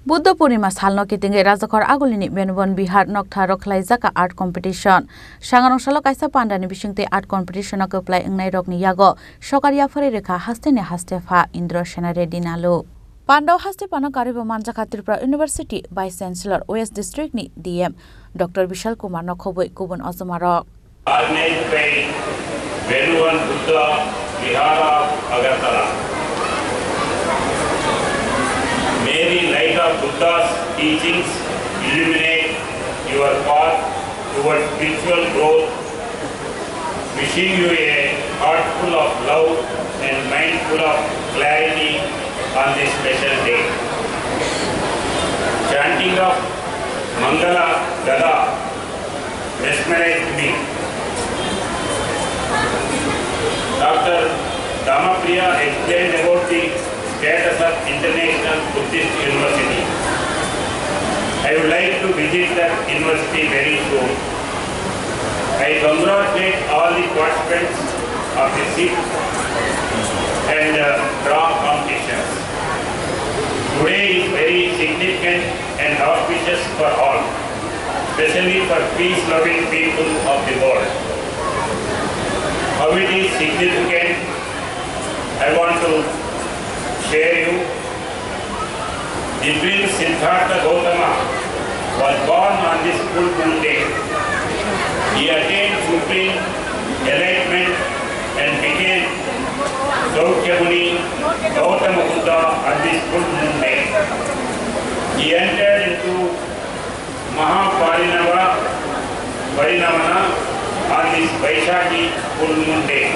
Buddha Purnima salno kitinge Rajakor agulini Benubon Bihar Nokta Rokhlai Jaka art competition. Shangarong salo kaisa pandani bisingte art competition Kwplai wngnai Rokni Yago. Sokat Yapharwi Rwkha Hasteni Hastepha Indra Sena Reddy nalu. Pandau Hastepha no karibo manjaka Tripura University Vice Chancellor West District ni DM Dr. Vishal Kumar no khoboi kubun azamarok. Organized by Benubon Buddha Vihara Agartala. May the light of Buddha's teachings illuminate your path towards spiritual growth. Wishing you a heart full of love and mind full of clarity on this special day. Chanting of Mangala Gada mesmerized me. Dr. Damapriya explained about the status of International Buddhist University. I would like to visit that university very soon. I congratulate all the participants of the SIP and draw competitions. Today is very significant and auspicious for all, especially for peace-loving people of the world. How it is significant, I want to share you. The prince Siddhartha Gautama was born on this full moon day. He attained supreme enlightenment and became Muni Gautama Buddha on this full moon day. He entered into Mahaparinavana on this Vaishakhi full moon day.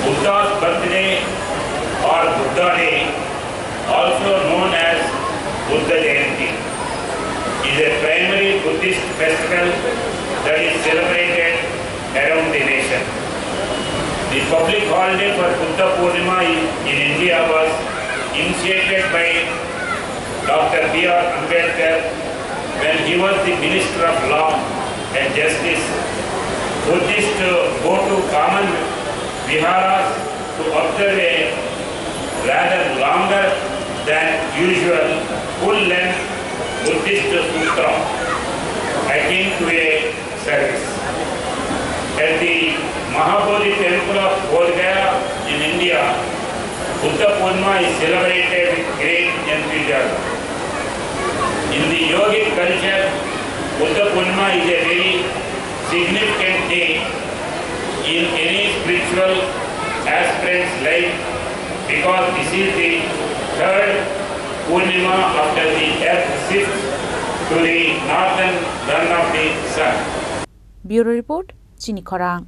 Buddha's birthday or Buddha Day, also known as Buddha Jayanti, is a primary Buddhist festival that is celebrated around the nation. The public holiday for Buddha Purnima in India was initiated by Dr. B.R. Ambedkar when he was the Minister of Law and Justice. Buddhists go to common viharas to observe a rather longer than usual full-length Buddhist sutra akin to a service. At the Mahabodhi temple of Khorang in India, Buddha Purnima is celebrated with great enthusiasm. In the yogic culture, Buddha Purnima is a very significant day in any spiritual aspirant's life, because this is the third Purnima after the earth shifts to the northern run of the sun. Bureau Report, Chini Khorang.